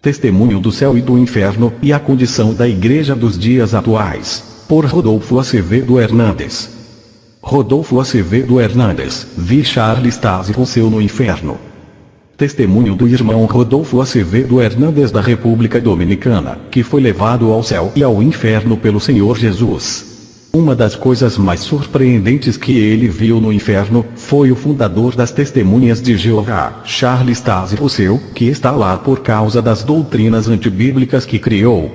Testemunho do Céu e do Inferno, e a Condição da Igreja dos Dias Atuais, por Rodolfo Acevedo Hernandes. Rodolfo Acevedo Hernandes, vi Charles Taze Russell no inferno. Testemunho do irmão Rodolfo Acevedo Hernandes da República Dominicana, que foi levado ao céu e ao inferno pelo Senhor Jesus. Uma das coisas mais surpreendentes que ele viu no inferno, foi o fundador das Testemunhas de Jeová, Charles Taze Russell, que está lá por causa das doutrinas antibíblicas que criou.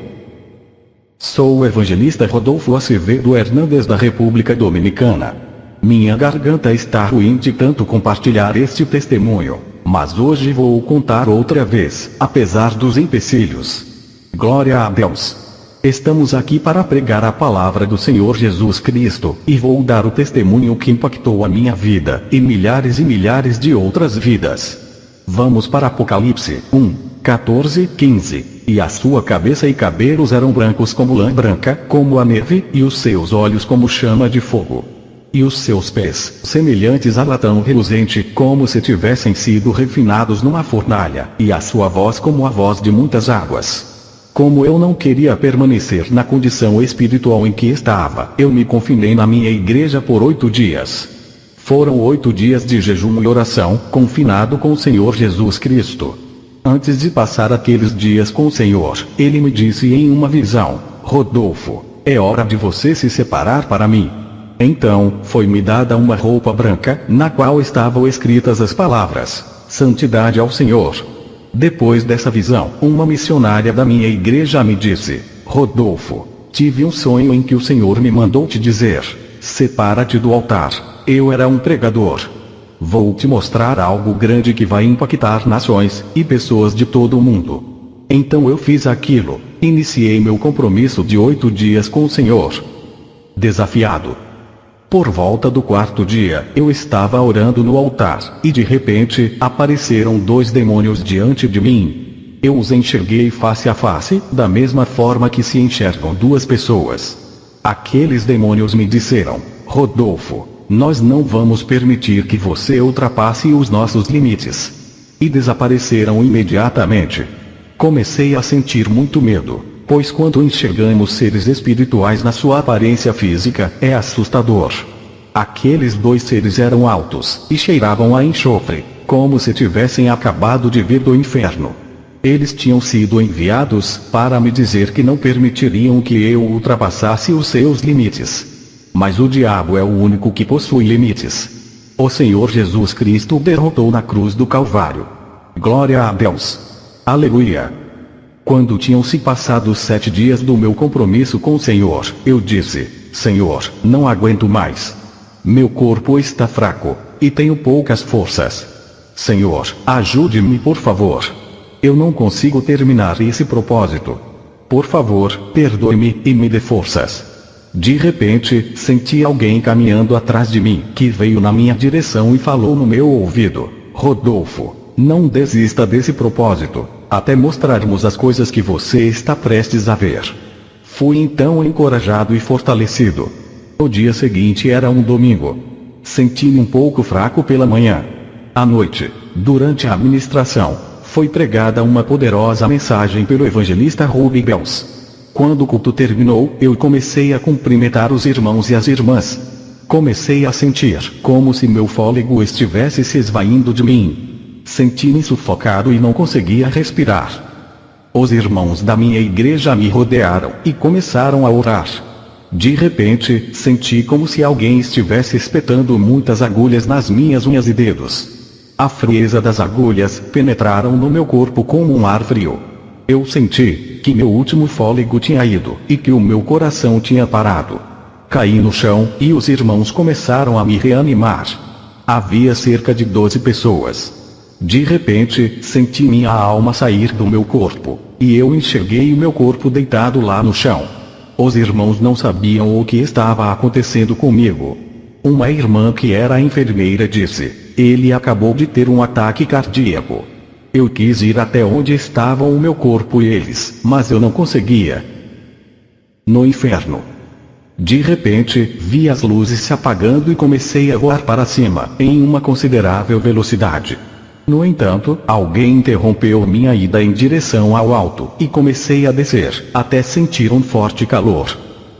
Sou o evangelista Rodolfo Acevedo Hernandes da República Dominicana. Minha garganta está ruim de tanto compartilhar este testemunho, mas hoje vou contar outra vez, apesar dos empecilhos. Glória a Deus! Estamos aqui para pregar a palavra do Senhor Jesus Cristo, e vou dar o testemunho que impactou a minha vida, e milhares de outras vidas. Vamos para Apocalipse 1, 14, 15. E a sua cabeça e cabelos eram brancos como lã branca, como a neve, e os seus olhos como chama de fogo. E os seus pés, semelhantes a latão reluzente, como se tivessem sido refinados numa fornalha, e a sua voz como a voz de muitas águas. Como eu não queria permanecer na condição espiritual em que estava, eu me confinei na minha igreja por 8 dias. Foram 8 dias de jejum e oração, confinado com o Senhor Jesus Cristo. Antes de passar aqueles dias com o Senhor, ele me disse em uma visão: Rodolfo, é hora de você se separar para mim. Então, foi-me dada uma roupa branca, na qual estavam escritas as palavras: Santidade ao Senhor. Depois dessa visão, uma missionária da minha igreja me disse: Rodolfo, tive um sonho em que o Senhor me mandou te dizer: separa-te do altar. Eu era um pregador. Vou te mostrar algo grande que vai impactar nações e pessoas de todo o mundo. Então eu fiz aquilo, iniciei meu compromisso de 8 dias com o Senhor. Desafiado. Por volta do 4º dia, eu estava orando no altar, e de repente, apareceram 2 demônios diante de mim. Eu os enxerguei face a face, da mesma forma que se enxergam 2 pessoas. Aqueles demônios me disseram: Rodolfo, nós não vamos permitir que você ultrapasse os nossos limites. E desapareceram imediatamente. Comecei a sentir muito medo, pois quando enxergamos seres espirituais na sua aparência física, é assustador. Aqueles 2 seres eram altos, e cheiravam a enxofre, como se tivessem acabado de vir do inferno. Eles tinham sido enviados para me dizer que não permitiriam que eu ultrapassasse os seus limites. Mas o diabo é o único que possui limites. O Senhor Jesus Cristo o derrotou na cruz do Calvário. Glória a Deus! Aleluia! Quando tinham se passado 7 dias do meu compromisso com o Senhor, eu disse: Senhor, não aguento mais. Meu corpo está fraco, e tenho poucas forças. Senhor, ajude-me por favor. Eu não consigo terminar esse propósito. Por favor, perdoe-me e me dê forças. De repente, senti alguém caminhando atrás de mim, que veio na minha direção e falou no meu ouvido: Rodolfo, não desista desse propósito, até mostrarmos as coisas que você está prestes a ver. Fui então encorajado e fortalecido. O dia seguinte era um domingo. Senti-me um pouco fraco pela manhã. À noite, durante a administração, foi pregada uma poderosa mensagem pelo evangelista Ruby Bells. Quando o culto terminou, eu comecei a cumprimentar os irmãos e as irmãs. Comecei a sentir como se meu fôlego estivesse se esvaindo de mim. Senti-me sufocado e não conseguia respirar. Os irmãos da minha igreja me rodearam e começaram a orar. De repente, senti como se alguém estivesse espetando muitas agulhas nas minhas unhas e dedos. A frieza das agulhas penetraram no meu corpo como um ar frio. Eu senti que meu último fôlego tinha ido e que o meu coração tinha parado. Caí no chão e os irmãos começaram a me reanimar. Havia cerca de 12 pessoas. De repente, senti minha alma sair do meu corpo, e eu enxerguei o meu corpo deitado lá no chão. Os irmãos não sabiam o que estava acontecendo comigo. Uma irmã que era enfermeira disse: ele acabou de ter um ataque cardíaco. Eu quis ir até onde estavam o meu corpo e eles, mas eu não conseguia. No inferno. De repente, vi as luzes se apagando e comecei a voar para cima, em uma considerável velocidade. No entanto, alguém interrompeu minha ida em direção ao alto, e comecei a descer, até sentir um forte calor.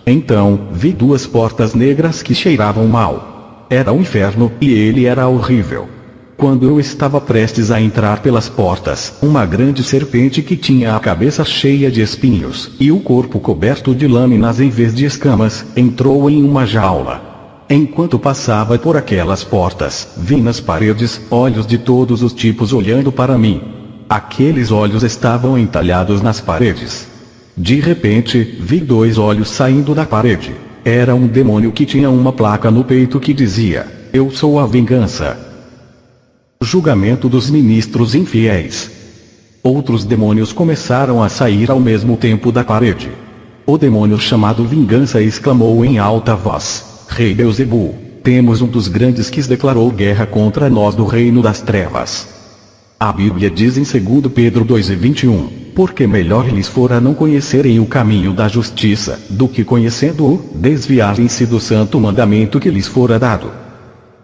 Então, vi duas portas negras que cheiravam mal. Era o inferno, e ele era horrível. Quando eu estava prestes a entrar pelas portas, uma grande serpente que tinha a cabeça cheia de espinhos, e o corpo coberto de lâminas em vez de escamas, entrou em uma jaula. Enquanto passava por aquelas portas, vi nas paredes, olhos de todos os tipos olhando para mim. Aqueles olhos estavam entalhados nas paredes. De repente, vi dois olhos saindo da parede. Era um demônio que tinha uma placa no peito que dizia: "Eu sou a vingança." Julgamento dos ministros infiéis. Outros demônios começaram a sair ao mesmo tempo da parede. O demônio chamado Vingança exclamou em alta voz: "Rei Beelzebu, temos um dos grandes que declarou guerra contra nós do reino das trevas." A Bíblia diz em 2 Pedro 2:21, "Porque melhor lhes fora não conhecerem o caminho da justiça, do que conhecendo-o, desviarem-se do santo mandamento que lhes fora dado."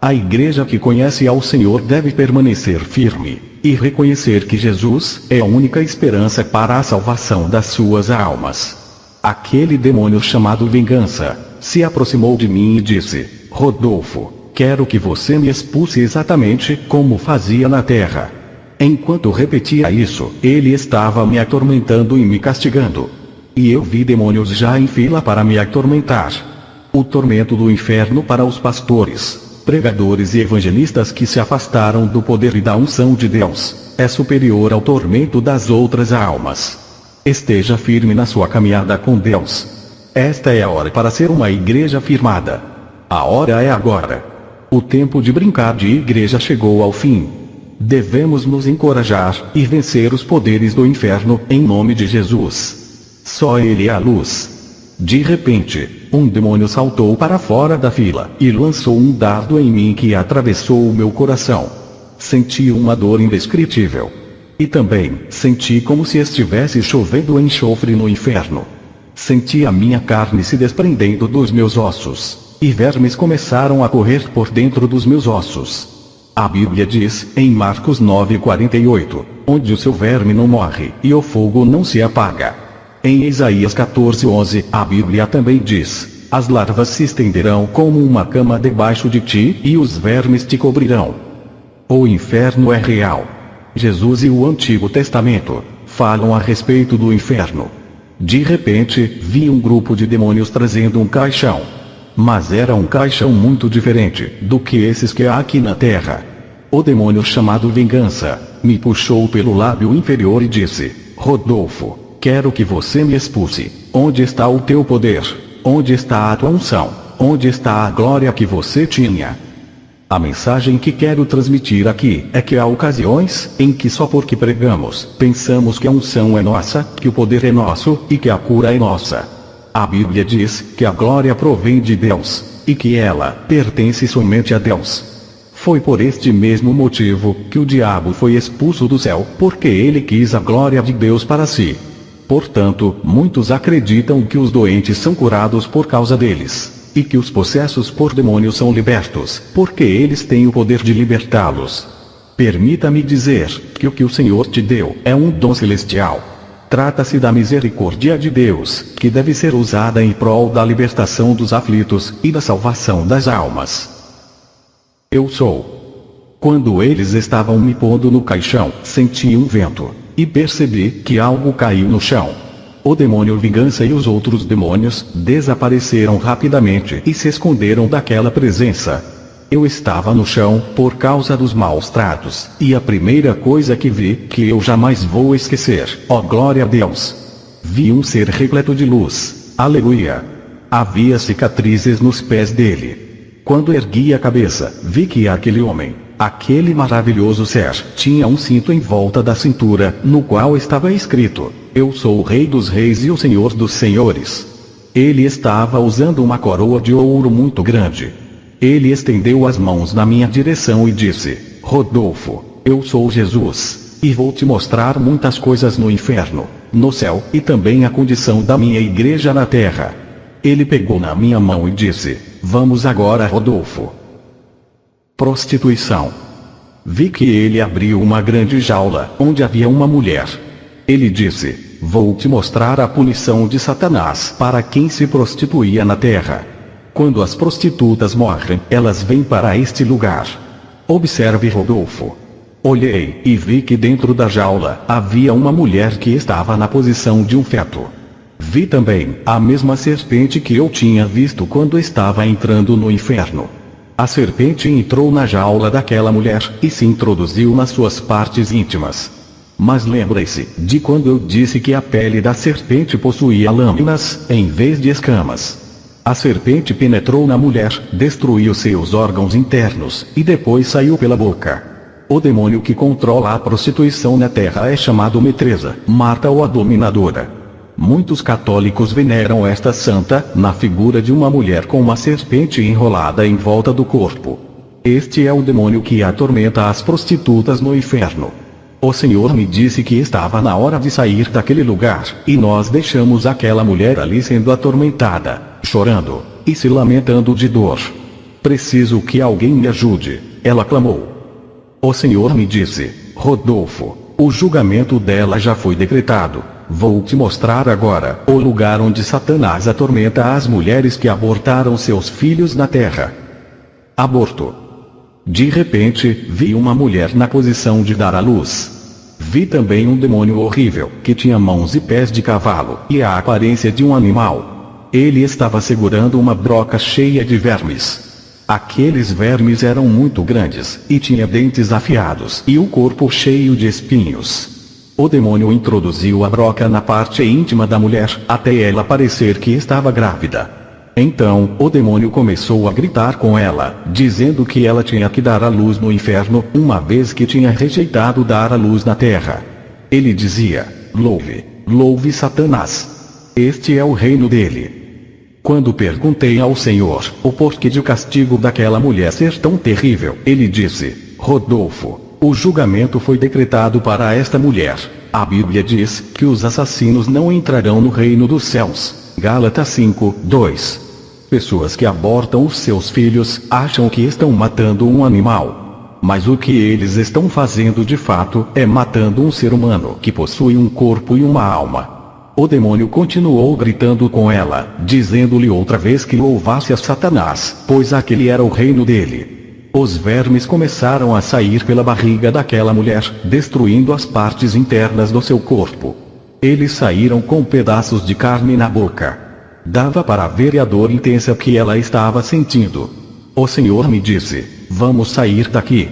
A igreja que conhece ao Senhor deve permanecer firme, e reconhecer que Jesus é a única esperança para a salvação das suas almas. Aquele demônio chamado Vingança se aproximou de mim e disse: "Rodolfo, quero que você me expulse exatamente como fazia na terra." Enquanto repetia isso, ele estava me atormentando e me castigando. E eu vi demônios já em fila para me atormentar. O tormento do inferno para os pastores, pregadores e evangelistas que se afastaram do poder e da unção de Deus é superior ao tormento das outras almas. Esteja firme na sua caminhada com Deus. Esta é a hora para ser uma igreja firmada. A hora é agora. O tempo de brincar de igreja chegou ao fim. Devemos nos encorajar e vencer os poderes do inferno em nome de Jesus. Só Ele é a luz. De repente, um demônio saltou para fora da fila e lançou um dardo em mim que atravessou o meu coração. Senti uma dor indescritível. E também senti como se estivesse chovendo enxofre no inferno. Senti a minha carne se desprendendo dos meus ossos, e vermes começaram a correr por dentro dos meus ossos. A Bíblia diz, em Marcos 9:48, "Onde o seu verme não morre, e o fogo não se apaga." Em Isaías 14:11, a Bíblia também diz: "As larvas se estenderão como uma cama debaixo de ti, e os vermes te cobrirão." O inferno é real. Jesus e o Antigo Testamento falam a respeito do inferno. De repente, vi um grupo de demônios trazendo um caixão. Mas era um caixão muito diferente do que esses que há aqui na terra. O demônio chamado Vingança me puxou pelo lábio inferior e disse: "Rodolfo, quero que você me expulse. Onde está o teu poder? Onde está a tua unção? Onde está a glória que você tinha?" A mensagem que quero transmitir aqui é que há ocasiões em que só porque pregamos, pensamos que a unção é nossa, que o poder é nosso, e que a cura é nossa. A Bíblia diz que a glória provém de Deus, e que ela pertence somente a Deus. Foi por este mesmo motivo que o diabo foi expulso do céu, porque ele quis a glória de Deus para si. Portanto, muitos acreditam que os doentes são curados por causa deles, e que os possessos por demônios são libertos, porque eles têm o poder de libertá-los. Permita-me dizer que o que o Senhor te deu é um dom celestial. Trata-se da misericórdia de Deus, que deve ser usada em prol da libertação dos aflitos e da salvação das almas. Eu sou. Quando eles estavam me pondo no caixão, senti um vento, e percebi que algo caiu no chão. O demônio Vingança e os outros demônios desapareceram rapidamente e se esconderam daquela presença. Eu estava no chão por causa dos maus tratos, e a primeira coisa que vi, que eu jamais vou esquecer, ó glória a Deus. Vi um ser repleto de luz. Aleluia. Havia cicatrizes nos pés dele. Quando ergui a cabeça, vi que aquele homem, aquele maravilhoso ser, tinha um cinto em volta da cintura, no qual estava escrito: "Eu sou o Rei dos Reis e o Senhor dos Senhores." Ele estava usando uma coroa de ouro muito grande. Ele estendeu as mãos na minha direção e disse: "Rodolfo, eu sou Jesus, e vou te mostrar muitas coisas no inferno, no céu, e também a condição da minha igreja na terra." Ele pegou na minha mão e disse: "Vamos agora, Rodolfo." Prostituição. Vi que ele abriu uma grande jaula, onde havia uma mulher. Ele disse: vou te mostrar a punição de Satanás para quem se prostituía na terra. Quando as prostitutas morrem, elas vêm para este lugar. Observe, Rodolfo. Olhei, e vi que dentro da jaula, havia uma mulher que estava na posição de um feto. Vi também, a mesma serpente que eu tinha visto quando estava entrando no inferno. A serpente entrou na jaula daquela mulher, e se introduziu nas suas partes íntimas. Mas lembre-se, de quando eu disse que a pele da serpente possuía lâminas, em vez de escamas. A serpente penetrou na mulher, destruiu seus órgãos internos, e depois saiu pela boca. O demônio que controla a prostituição na terra é chamado Metresa, Marta ou a Dominadora. Muitos católicos veneram esta santa, na figura de uma mulher com uma serpente enrolada em volta do corpo. Este é o demônio que atormenta as prostitutas no inferno. O Senhor me disse que estava na hora de sair daquele lugar, e nós deixamos aquela mulher ali sendo atormentada, chorando, e se lamentando de dor. Preciso que alguém me ajude, ela clamou. O Senhor me disse: Rodolfo, o julgamento dela já foi decretado. Vou te mostrar agora o lugar onde Satanás atormenta as mulheres que abortaram seus filhos na terra. Aborto. De repente, vi uma mulher na posição de dar à luz. Vi também um demônio horrível, que tinha mãos e pés de cavalo, e a aparência de um animal. Ele estava segurando uma broca cheia de vermes. Aqueles vermes eram muito grandes, e tinha dentes afiados e o corpo cheio de espinhos. O demônio introduziu a broca na parte íntima da mulher, até ela parecer que estava grávida. Então, o demônio começou a gritar com ela, dizendo que ela tinha que dar à luz no inferno, uma vez que tinha rejeitado dar à luz na terra. Ele dizia: louve, louve Satanás. Este é o reino dele. Quando perguntei ao Senhor o porquê de castigo daquela mulher ser tão terrível, ele disse: Rodolfo, o julgamento foi decretado para esta mulher. A Bíblia diz que os assassinos não entrarão no reino dos céus. Gálatas 5:2. Pessoas que abortam os seus filhos acham que estão matando um animal. Mas o que eles estão fazendo de fato é matando um ser humano que possui um corpo e uma alma. O demônio continuou gritando com ela, dizendo-lhe outra vez que louvasse a Satanás, pois aquele era o reino dele. Os vermes começaram a sair pela barriga daquela mulher, destruindo as partes internas do seu corpo. Eles saíram com pedaços de carne na boca. Dava para ver a dor intensa que ela estava sentindo. O Senhor me disse: vamos sair daqui.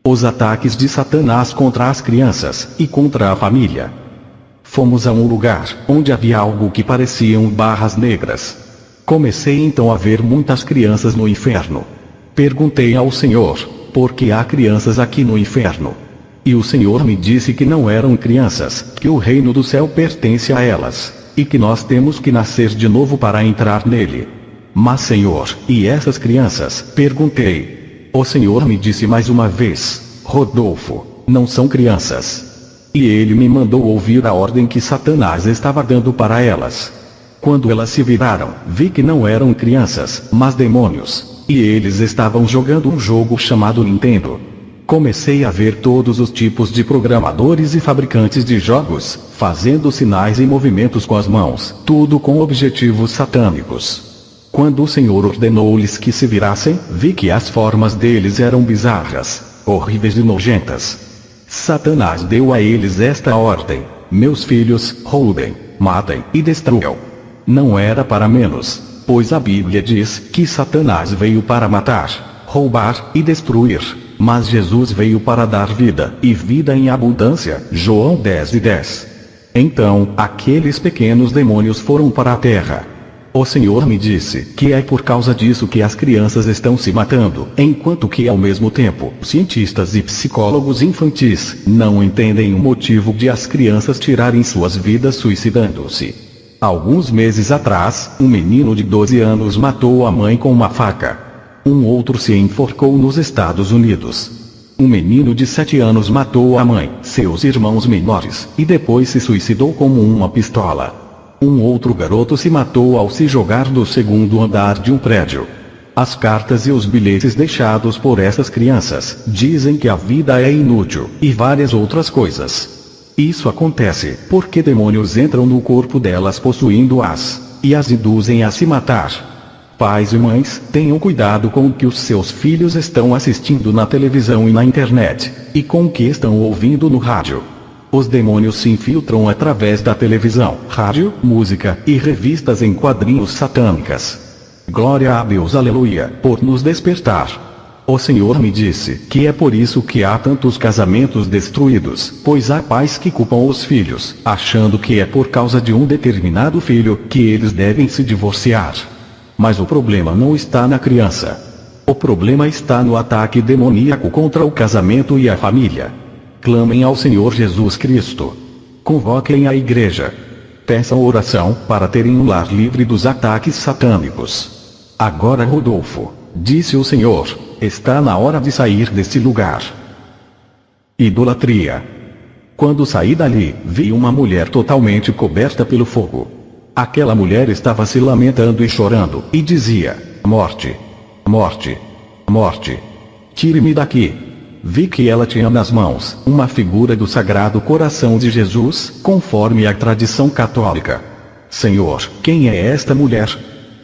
Os ataques de Satanás contra as crianças e contra a família. Fomos a um lugar onde havia algo que pareciam barras negras. Comecei então a ver muitas crianças no inferno. Perguntei ao Senhor: por que há crianças aqui no inferno? E o Senhor me disse que não eram crianças, que o reino do céu pertence a elas, e que nós temos que nascer de novo para entrar nele. Mas Senhor, e essas crianças? Perguntei. O Senhor me disse mais uma vez: Rodolfo, não são crianças. E ele me mandou ouvir a ordem que Satanás estava dando para elas. Quando elas se viraram, vi que não eram crianças, mas demônios. E eles estavam jogando um jogo chamado Nintendo. Comecei a ver todos os tipos de programadores e fabricantes de jogos, fazendo sinais e movimentos com as mãos, tudo com objetivos satânicos. Quando o Senhor ordenou-lhes que se virassem, vi que as formas deles eram bizarras, horríveis e nojentas. Satanás deu a eles esta ordem: meus filhos, roubem, matem e destruam. Não era para menos. Pois a Bíblia diz que Satanás veio para matar, roubar e destruir, mas Jesus veio para dar vida, e vida em abundância. João 10:10. Então, aqueles pequenos demônios foram para a terra. O Senhor me disse que é por causa disso que as crianças estão se matando, enquanto que ao mesmo tempo, cientistas e psicólogos infantis não entendem o motivo de as crianças tirarem suas vidas suicidando-se. Alguns meses atrás, um menino de 12 anos matou a mãe com uma faca. Um outro se enforcou nos Estados Unidos. Um menino de 7 anos matou a mãe, seus irmãos menores, e depois se suicidou com uma pistola. Um outro garoto se matou ao se jogar do segundo andar de um prédio. As cartas e os bilhetes deixados por essas crianças dizem que a vida é inútil, e várias outras coisas. Isso acontece porque demônios entram no corpo delas possuindo-as, e as induzem a se matar. Pais e mães, tenham cuidado com o que os seus filhos estão assistindo na televisão e na internet, e com o que estão ouvindo no rádio. Os demônios se infiltram através da televisão, rádio, música e revistas em quadrinhos satânicas. Glória a Deus, aleluia, por nos despertar. O Senhor me disse que é por isso que há tantos casamentos destruídos, pois há pais que culpam os filhos, achando que é por causa de um determinado filho que eles devem se divorciar. Mas o problema não está na criança. O problema está no ataque demoníaco contra o casamento e a família. Clamem ao Senhor Jesus Cristo. Convoquem a igreja. Peçam oração para terem um lar livre dos ataques satânicos. Agora, Rodolfo, disse o Senhor, está na hora de sair deste lugar. Idolatria. Quando saí dali, vi uma mulher totalmente coberta pelo fogo. Aquela mulher estava se lamentando e chorando, e dizia: morte, morte, morte. Tire-me daqui. Vi que ela tinha nas mãos uma figura do Sagrado Coração de Jesus, conforme a tradição católica. Senhor, quem é esta mulher?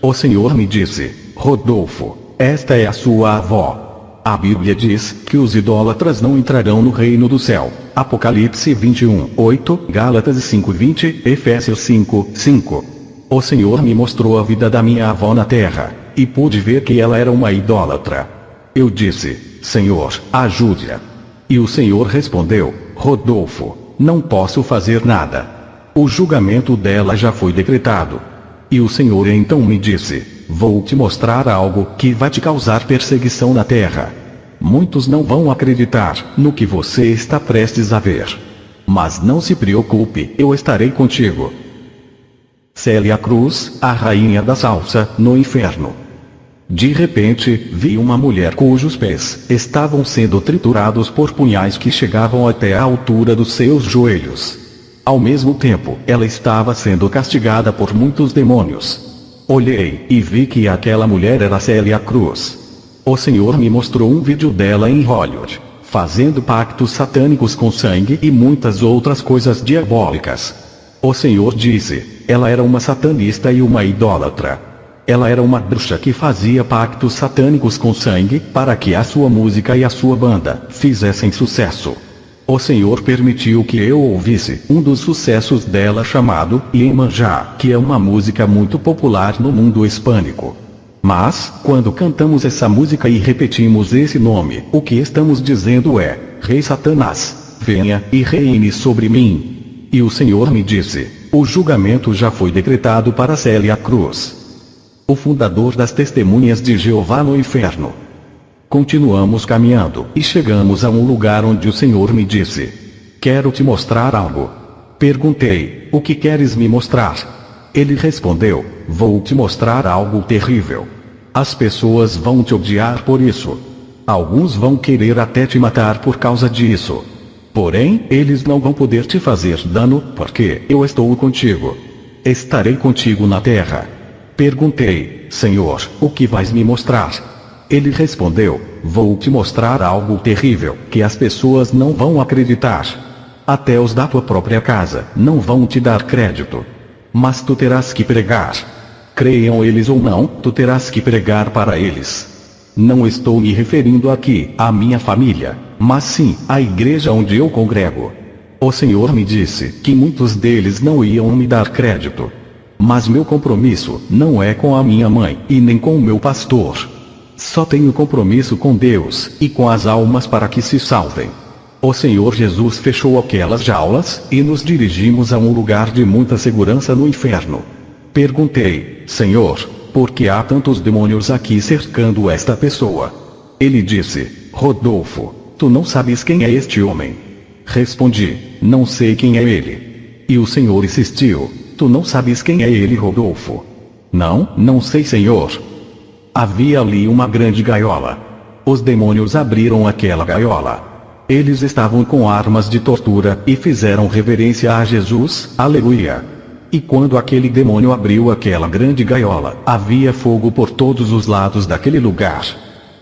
O Senhor me disse: Rodolfo, esta é a sua avó. A Bíblia diz que os idólatras não entrarão no reino do céu. Apocalipse 21:8, Gálatas 5:20, Efésios 5:5. O Senhor me mostrou a vida da minha avó na terra, e pude ver que ela era uma idólatra. Eu disse: Senhor, ajude-a. E o Senhor respondeu: Rodolfo, não posso fazer nada. O julgamento dela já foi decretado. E o Senhor então me disse: vou te mostrar algo que vai te causar perseguição na terra. Muitos não vão acreditar no que você está prestes a ver. Mas não se preocupe, eu estarei contigo. Célia Cruz, a rainha da salsa, no inferno. De repente, vi uma mulher cujos pés estavam sendo triturados por punhais que chegavam até a altura dos seus joelhos. Ao mesmo tempo, ela estava sendo castigada por muitos demônios. Olhei, e vi que aquela mulher era Célia Cruz. O Senhor me mostrou um vídeo dela em Hollywood, fazendo pactos satânicos com sangue e muitas outras coisas diabólicas. O Senhor disse: ela era uma satanista e uma idólatra. Ela era uma bruxa que fazia pactos satânicos com sangue, para que a sua música e a sua banda fizessem sucesso. O Senhor permitiu que eu ouvisse um dos sucessos dela chamado Iemanjá, que é uma música muito popular no mundo hispânico. Mas, quando cantamos essa música e repetimos esse nome, o que estamos dizendo é: Rei Satanás, venha e reine sobre mim. E o Senhor me disse: o julgamento já foi decretado para Célia Cruz, o fundador das Testemunhas de Jeová no inferno. Continuamos caminhando, e chegamos a um lugar onde o Senhor me disse: quero te mostrar algo. Perguntei: o que queres me mostrar? Ele respondeu: vou te mostrar algo terrível. As pessoas vão te odiar por isso. Alguns vão querer até te matar por causa disso. Porém, eles não vão poder te fazer dano, porque eu estou contigo. Estarei contigo na terra. Perguntei: Senhor, o que vais me mostrar? Ele respondeu: vou te mostrar algo terrível, que as pessoas não vão acreditar. Até os da tua própria casa não vão te dar crédito. Mas tu terás que pregar. Creiam eles ou não, tu terás que pregar para eles. Não estou me referindo aqui à minha família, mas sim à igreja onde eu congrego. O Senhor me disse que muitos deles não iam me dar crédito. Mas meu compromisso não é com a minha mãe, e nem com o meu pastor. Só tenho compromisso com Deus, e com as almas para que se salvem. O Senhor Jesus fechou aquelas jaulas, e nos dirigimos a um lugar de muita segurança no inferno. Perguntei: Senhor, por que há tantos demônios aqui cercando esta pessoa? Ele disse: Rodolfo, tu não sabes quem é este homem. Respondi: não sei quem é ele. E o Senhor insistiu: tu não sabes quem é ele, Rodolfo? Não sei, Senhor. Havia ali uma grande gaiola. Os demônios abriram aquela gaiola. Eles estavam com armas de tortura, e fizeram reverência a Jesus, aleluia. E quando aquele demônio abriu aquela grande gaiola, havia fogo por todos os lados daquele lugar.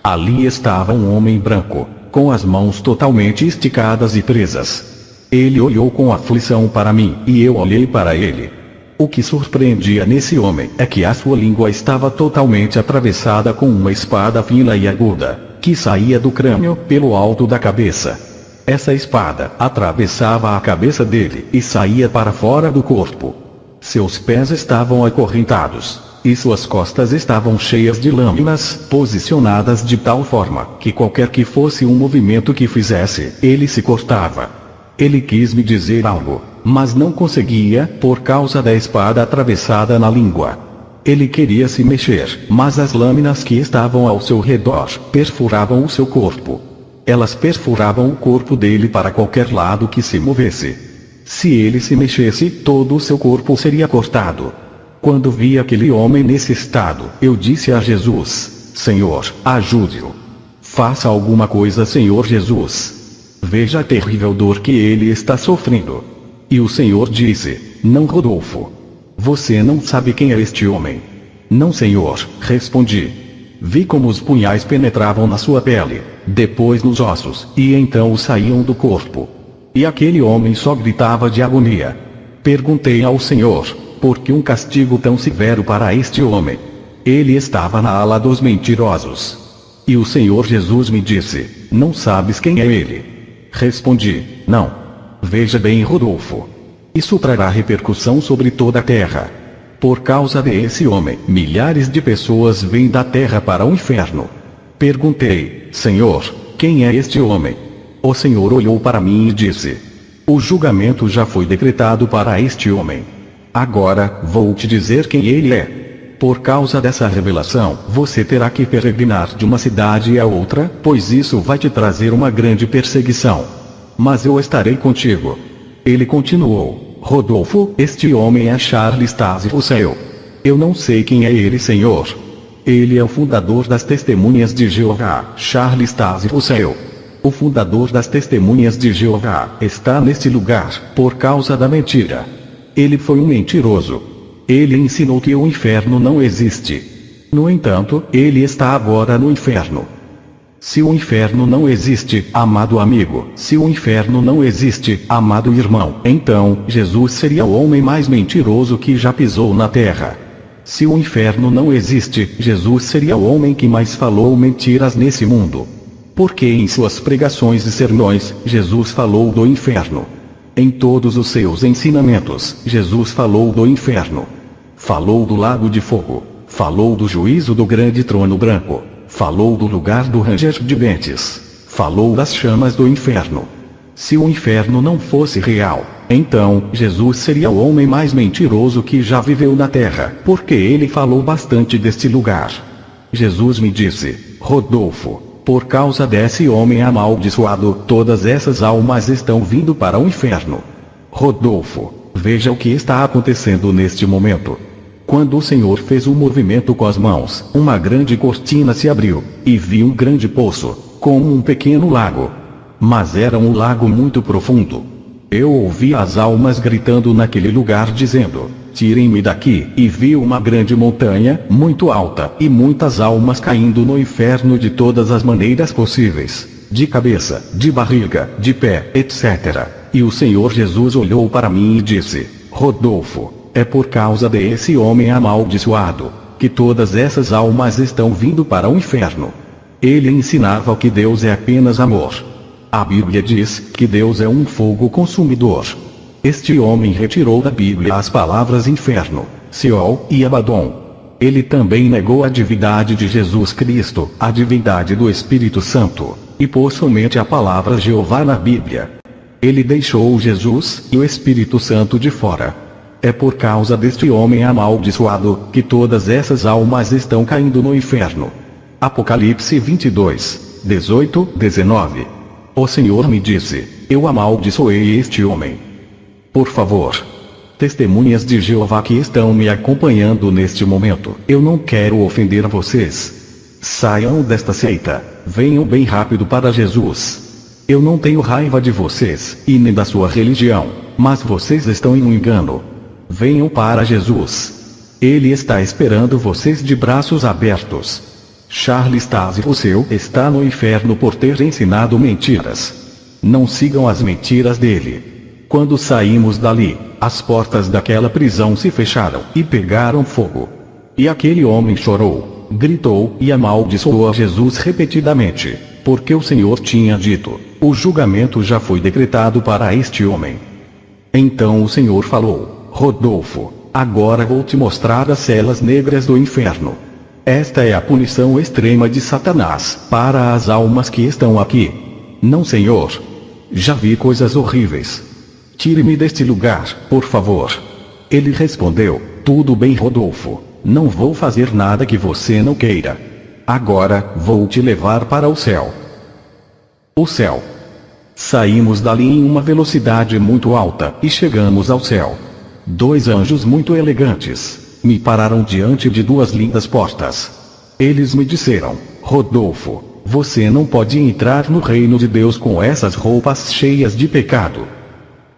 Ali estava um homem branco, com as mãos totalmente esticadas e presas. Ele olhou com aflição para mim, e eu olhei para ele. O que surpreendia nesse homem é que a sua língua estava totalmente atravessada com uma espada fina e aguda, que saía do crânio pelo alto da cabeça. Essa espada atravessava a cabeça dele e saía para fora do corpo. Seus pés estavam acorrentados, e suas costas estavam cheias de lâminas, posicionadas de tal forma que qualquer que fosse um movimento que fizesse, ele se cortava. Ele quis me dizer algo, mas não conseguia, por causa da espada atravessada na língua. Ele queria se mexer, mas as lâminas que estavam ao seu redor perfuravam o seu corpo. Elas perfuravam o corpo dele para qualquer lado que se movesse. Se ele se mexesse, todo o seu corpo seria cortado. Quando vi aquele homem nesse estado, eu disse a Jesus: Senhor, ajude-o. Faça alguma coisa, Senhor Jesus. Veja a terrível dor que ele está sofrendo. E o Senhor disse: Não, Rodolfo. Você não sabe quem é este homem. Não, Senhor, respondi. Vi como os punhais penetravam na sua pele, depois nos ossos, e então os saíam do corpo. E aquele homem só gritava de agonia. Perguntei ao Senhor: por que um castigo tão severo para este homem? Ele estava na ala dos mentirosos. E o Senhor Jesus me disse: não sabes quem é ele? Respondi: não. Veja bem, Rodolfo. Isso trará repercussão sobre toda a terra. Por causa desse homem, milhares de pessoas vêm da terra para o inferno. Perguntei: Senhor, quem é este homem? O Senhor olhou para mim e disse: o julgamento já foi decretado para este homem. Agora, vou te dizer quem ele é. Por causa dessa revelação, você terá que peregrinar de uma cidade a outra, pois isso vai te trazer uma grande perseguição. Mas eu estarei contigo. Ele continuou: Rodolfo, este homem é Charles Taze Russell. Eu não sei quem é ele, Senhor. Ele é o fundador das Testemunhas de Jeová, Charles Taze Russell. O fundador das Testemunhas de Jeová está neste lugar por causa da mentira. Ele foi um mentiroso. Ele ensinou que o inferno não existe. No entanto, ele está agora no inferno. Se o inferno não existe, amado amigo, se o inferno não existe, amado irmão, então, Jesus seria o homem mais mentiroso que já pisou na terra. Se o inferno não existe, Jesus seria o homem que mais falou mentiras nesse mundo. Porque em suas pregações e sermões, Jesus falou do inferno. Em todos os seus ensinamentos, Jesus falou do inferno. Falou do lago de fogo. Falou do juízo do grande trono branco. Falou do lugar do ranger de dentes. Falou das chamas do inferno. Se o inferno não fosse real, então, Jesus seria o homem mais mentiroso que já viveu na terra, porque ele falou bastante deste lugar. Jesus me disse: Rodolfo, por causa desse homem amaldiçoado, todas essas almas estão vindo para o inferno. Rodolfo, veja o que está acontecendo neste momento. Quando o Senhor fez um movimento com as mãos, uma grande cortina se abriu, e vi um grande poço, como um pequeno lago. Mas era um lago muito profundo. Eu ouvi as almas gritando naquele lugar dizendo: tirem-me daqui, e vi uma grande montanha, muito alta, e muitas almas caindo no inferno de todas as maneiras possíveis, de cabeça, de barriga, de pé, etc. E o Senhor Jesus olhou para mim e disse: Rodolfo, é por causa desse homem amaldiçoado, que todas essas almas estão vindo para o inferno. Ele ensinava que Deus é apenas amor. A Bíblia diz que Deus é um fogo consumidor. Este homem retirou da Bíblia as palavras inferno, Seol e Abaddon. Ele também negou a divindade de Jesus Cristo, a divindade do Espírito Santo, e pôs somente a palavra Jeová na Bíblia. Ele deixou Jesus e o Espírito Santo de fora. É por causa deste homem amaldiçoado que todas essas almas estão caindo no inferno. Apocalipse 22, 18, 19. O Senhor me disse: eu amaldiçoei este homem. Por favor, testemunhas de Jeová que estão me acompanhando neste momento, eu não quero ofender vocês. Saiam desta seita, venham bem rápido para Jesus. Eu não tenho raiva de vocês, e nem da sua religião, mas vocês estão em um engano. Venham para Jesus. Ele está esperando vocês de braços abertos. Charles Taze Russell está no inferno por ter ensinado mentiras. Não sigam as mentiras dele. Quando saímos dali, as portas daquela prisão se fecharam e pegaram fogo. E aquele homem chorou, gritou e amaldiçoou a Jesus repetidamente, porque o Senhor tinha dito: o julgamento já foi decretado para este homem. Então o Senhor falou: Rodolfo, agora vou te mostrar as celas negras do inferno. Esta é a punição extrema de Satanás para as almas que estão aqui. Não, Senhor. Já vi coisas horríveis. Tire-me deste lugar, por favor. Ele respondeu: tudo bem, Rodolfo. Não vou fazer nada que você não queira. Agora, vou te levar para o céu. O céu. Saímos dali em uma velocidade muito alta e chegamos ao céu. 2 anjos muito elegantes me pararam diante de 2 lindas portas. Eles me disseram: Rodolfo, você não pode entrar no reino de Deus com essas roupas cheias de pecado.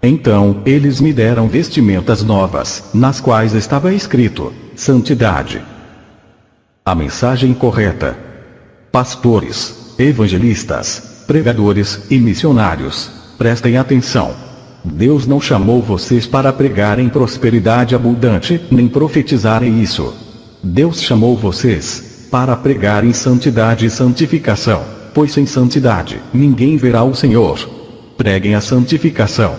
Então, eles me deram vestimentas novas, nas quais estava escrito: santidade. A mensagem correta. Pastores, evangelistas, pregadores e missionários, prestem atenção. Deus não chamou vocês para pregarem prosperidade abundante, nem profetizarem isso. Deus chamou vocês para pregarem santidade e santificação, pois sem santidade ninguém verá o Senhor. Preguem a santificação.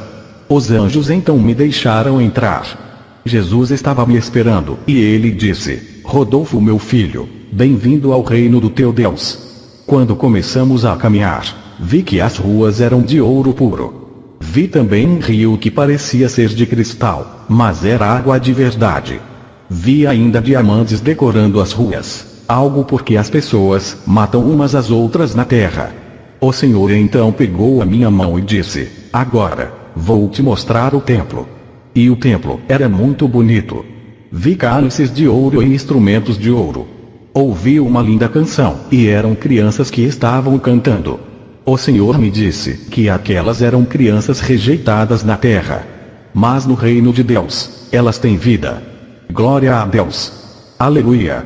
Os anjos então me deixaram entrar. Jesus estava me esperando, e ele disse: Rodolfo, meu filho, bem-vindo ao reino do teu Deus. Quando começamos a caminhar, vi que as ruas eram de ouro puro. Vi também um rio que parecia ser de cristal, mas era água de verdade. Vi ainda diamantes decorando as ruas, algo porque as pessoas matam umas às outras na terra. O Senhor então pegou a minha mão e disse: agora, vou te mostrar o templo. E o templo era muito bonito. Vi cálices de ouro e instrumentos de ouro. Ouvi uma linda canção, e eram crianças que estavam cantando. O Senhor me disse que aquelas eram crianças rejeitadas na terra. Mas no reino de Deus, elas têm vida. Glória a Deus. Aleluia.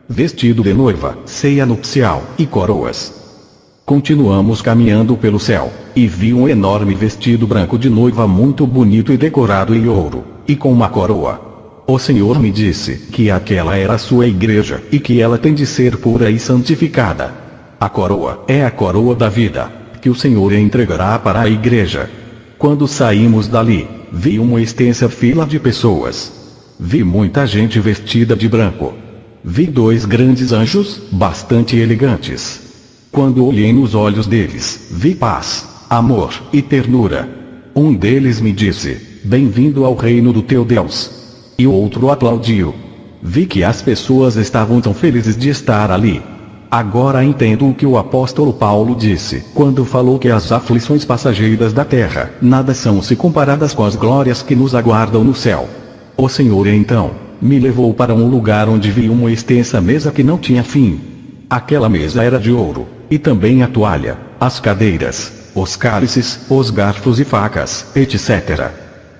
Vestido de noiva, ceia nupcial e coroas. Continuamos caminhando pelo céu, e vi um enorme vestido branco de noiva muito bonito e decorado em ouro, e com uma coroa. O Senhor me disse que aquela era a sua igreja, e que ela tem de ser pura e santificada. A coroa é a coroa da vida, que o Senhor entregará para a igreja. Quando saímos dali, vi uma extensa fila de pessoas. Vi muita gente vestida de branco. Vi 2 grandes anjos, bastante elegantes. Quando olhei nos olhos deles, vi paz, amor e ternura. Um deles me disse: bem-vindo ao reino do teu Deus. E o outro aplaudiu. Vi que as pessoas estavam tão felizes de estar ali. Agora entendo o que o apóstolo Paulo disse, quando falou que as aflições passageiras da terra, nada são se comparadas com as glórias que nos aguardam no céu. O Senhor então, me levou para um lugar onde vi uma extensa mesa que não tinha fim. Aquela mesa era de ouro, e também a toalha, as cadeiras, os cálices, os garfos e facas, etc.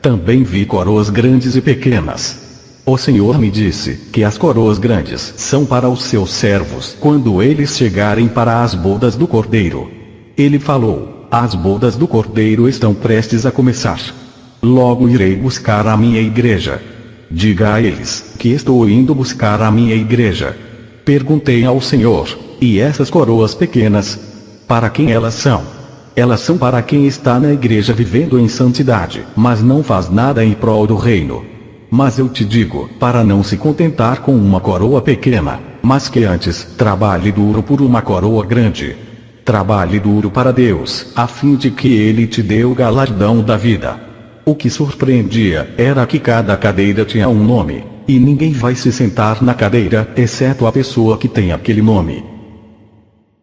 Também vi coroas grandes e pequenas. O Senhor me disse que as coroas grandes são para os seus servos quando eles chegarem para as bodas do Cordeiro. Ele falou: as bodas do Cordeiro estão prestes a começar. Logo irei buscar a minha igreja. Diga a eles que estou indo buscar a minha igreja. Perguntei ao Senhor: e essas coroas pequenas? Para quem elas são? Elas são para quem está na igreja vivendo em santidade, mas não faz nada em prol do reino. Mas eu te digo, para não se contentar com uma coroa pequena, mas que antes trabalhe duro por uma coroa grande. Trabalhe duro para Deus, a fim de que Ele te dê o galardão da vida. O que surpreendia era que cada cadeira tinha um nome, e ninguém vai se sentar na cadeira, exceto a pessoa que tem aquele nome.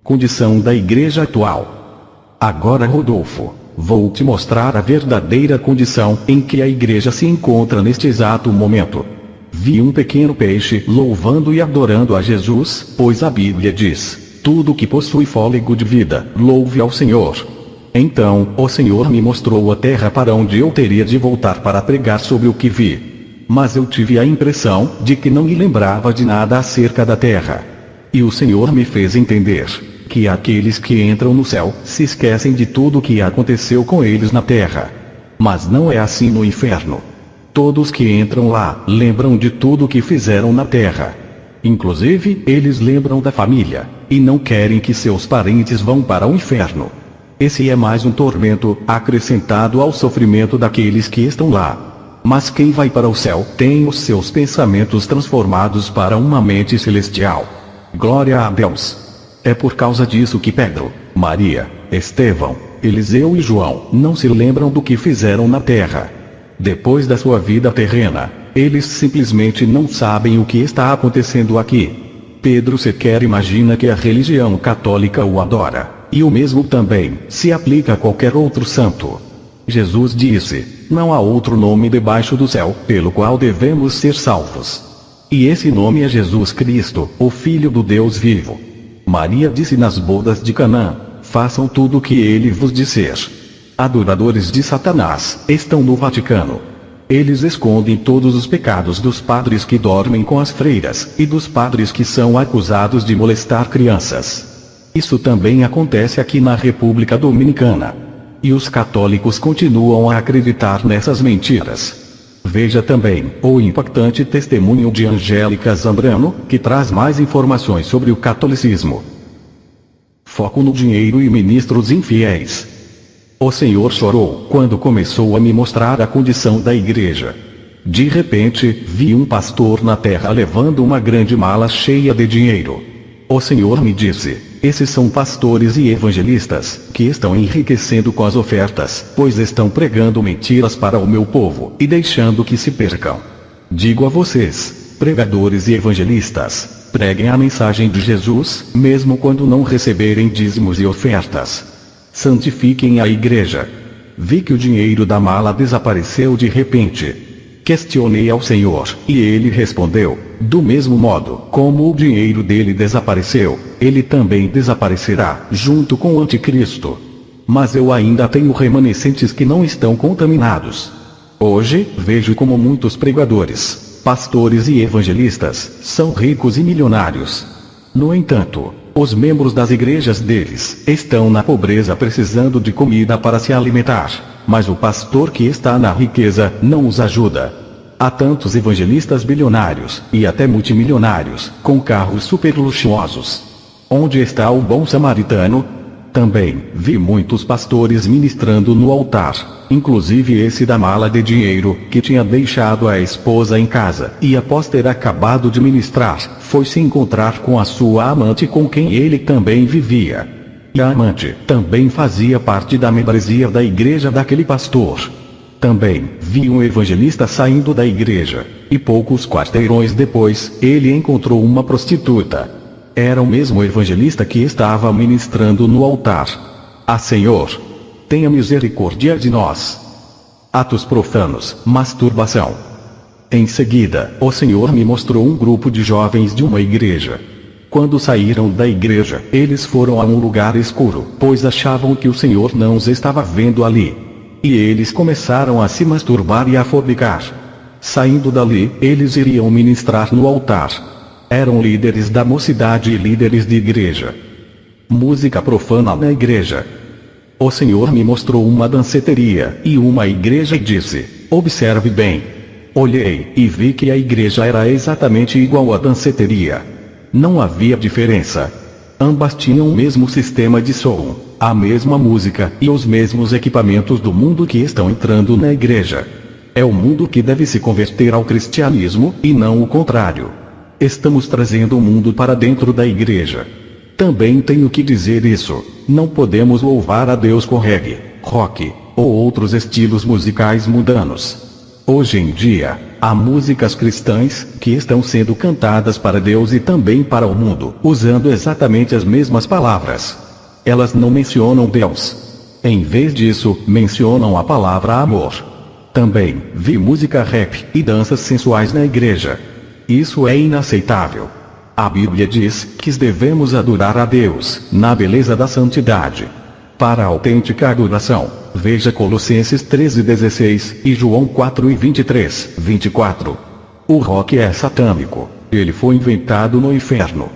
Condição da igreja atual. Agora, Rodolfo, vou te mostrar a verdadeira condição em que a igreja se encontra neste exato momento. Vi um pequeno peixe louvando e adorando a Jesus, pois a Bíblia diz: tudo que possui fôlego de vida, louve ao Senhor. Então, o Senhor me mostrou a terra para onde eu teria de voltar para pregar sobre o que vi. mas eu tive a impressão de que não me lembrava de nada acerca da terra. E o Senhor me fez entender que aqueles que entram no céu se esquecem de tudo o que aconteceu com eles na terra. Mas não é assim no inferno. Todos que entram lá lembram de tudo o que fizeram na terra. Inclusive, eles lembram da família, e não querem que seus parentes vão para o inferno. Esse é mais um tormento acrescentado ao sofrimento daqueles que estão lá. Mas quem vai para o céu tem os seus pensamentos transformados para uma mente celestial. Glória a Deus! É por causa disso que Pedro, Maria, Estevão, Eliseu e João não se lembram do que fizeram na terra. Depois da sua vida terrena, eles simplesmente não sabem o que está acontecendo aqui. Pedro sequer imagina que a religião católica o adora, e o mesmo também se aplica a qualquer outro santo. Jesus disse: não há outro nome debaixo do céu pelo qual devemos ser salvos. E esse nome é Jesus Cristo, o Filho do Deus vivo. Maria disse nas bodas de Canaã: façam tudo o que ele vos disser. Adoradores de Satanás estão no Vaticano. Eles escondem todos os pecados dos padres que dormem com as freiras, e dos padres que são acusados de molestar crianças. Isso também acontece aqui na República Dominicana. E os católicos continuam a acreditar nessas mentiras. Veja também o impactante testemunho de Angélica Zambrano, que traz mais informações sobre o catolicismo. Foco no dinheiro e ministros infiéis. O Senhor chorou quando começou a me mostrar a condição da igreja. De repente, vi um pastor na terra levando uma grande mala cheia de dinheiro. O Senhor me disse: esses são pastores e evangelistas, que estão enriquecendo com as ofertas, pois estão pregando mentiras para o meu povo, e deixando que se percam. Digo a vocês, pregadores e evangelistas, preguem a mensagem de Jesus, mesmo quando não receberem dízimos e ofertas. Santifiquem a igreja. Vi que o dinheiro da mala desapareceu de repente. Questionei ao Senhor, e ele respondeu: do mesmo modo como o dinheiro dele desapareceu, ele também desaparecerá, junto com o anticristo. Mas eu ainda tenho remanescentes que não estão contaminados. Hoje, vejo como muitos pregadores, pastores e evangelistas são ricos e milionários. No entanto, os membros das igrejas deles estão na pobreza precisando de comida para se alimentar, mas o pastor que está na riqueza não os ajuda. Há tantos evangelistas bilionários, e até multimilionários, com carros super luxuosos. Onde está o bom samaritano? Também vi muitos pastores ministrando no altar, inclusive esse da mala de dinheiro, que tinha deixado a esposa em casa, e após ter acabado de ministrar, foi se encontrar com a sua amante com quem ele também vivia. E a amante também fazia parte da membresia da igreja daquele pastor. Também vi um evangelista saindo da igreja, e poucos quarteirões depois, ele encontrou uma prostituta. Era o mesmo evangelista que estava ministrando no altar. Ah, Senhor, tenha misericórdia de nós. Atos profanos, masturbação. Em seguida, o Senhor me mostrou um grupo de jovens de uma igreja. Quando saíram da igreja, eles foram a um lugar escuro, pois achavam que o Senhor não os estava vendo ali. E eles começaram a se masturbar e a fornicar. Saindo dali, eles iriam ministrar no altar. Eram líderes da mocidade e líderes de igreja. Música profana na igreja. O Senhor me mostrou uma danceteria e uma igreja e disse: observe bem. Olhei e vi que a igreja era exatamente igual à danceteria. Não havia diferença. Ambas tinham o mesmo sistema de som, a mesma música e os mesmos equipamentos do mundo que estão entrando na igreja. É o mundo que deve se converter ao cristianismo, e não o contrário. Estamos trazendo o mundo para dentro da igreja. Também tenho que dizer isso: não podemos louvar a Deus com reggae, rock, ou outros estilos musicais mundanos. Hoje em dia, há músicas cristãs que estão sendo cantadas para Deus e também para o mundo, usando exatamente as mesmas palavras. Elas não mencionam Deus. Em vez disso, mencionam a palavra amor. Também vi música rap e danças sensuais na igreja. Isso é inaceitável. A Bíblia diz que devemos adorar a Deus na beleza da santidade. Para a autêntica adoração, Veja Colossenses 13:16 e João 4:23-24. O rock é satânico. Ele foi inventado no inferno.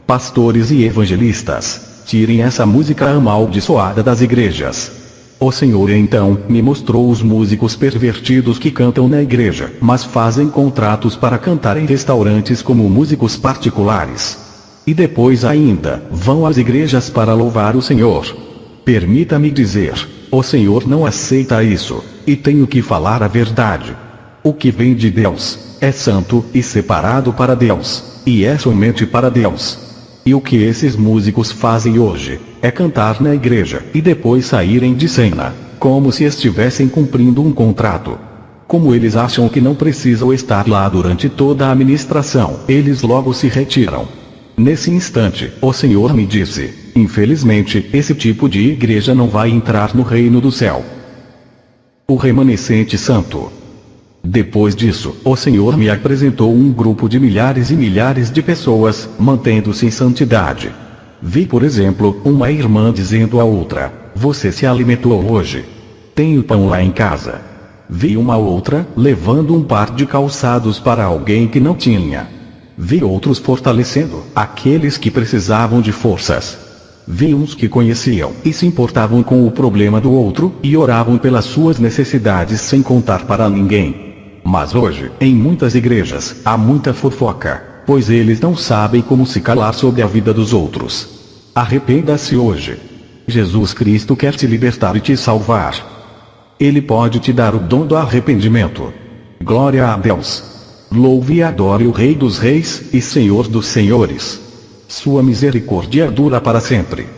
Pastores e evangelistas, tirem essa música amaldiçoada das igrejas. O Senhor então me mostrou os músicos pervertidos que cantam na igreja, mas fazem contratos para cantar em restaurantes como músicos particulares. E depois ainda, vão às igrejas para louvar o Senhor. Permita-me dizer, o Senhor não aceita isso, e tenho que falar a verdade. O que vem de Deus, é santo e separado para Deus, e é somente para Deus. E o que esses músicos fazem hoje, é cantar na igreja e depois saírem de cena, como se estivessem cumprindo um contrato. Como eles acham que não precisam estar lá durante toda a administração, eles logo se retiram. Nesse instante, o Senhor me disse, infelizmente, esse tipo de igreja não vai entrar no reino do céu. O remanescente santo. Depois disso, o Senhor me apresentou um grupo de milhares e milhares de pessoas, mantendo-se em santidade. Vi, por exemplo, uma irmã dizendo à outra, você se alimentou hoje? Tenho pão lá em casa. Vi uma outra, levando um par de calçados para alguém que não tinha. Vi outros fortalecendo aqueles que precisavam de forças. Vi uns que conheciam e se importavam com o problema do outro, e oravam pelas suas necessidades sem contar para ninguém. Mas hoje, em muitas igrejas, há muita fofoca, pois eles não sabem como se calar sobre a vida dos outros. Arrependa-se hoje. Jesus Cristo quer te libertar e te salvar. Ele pode te dar o dom do arrependimento. Glória a Deus. Louve e adore o Rei dos Reis e Senhor dos Senhores. Sua misericórdia dura para sempre.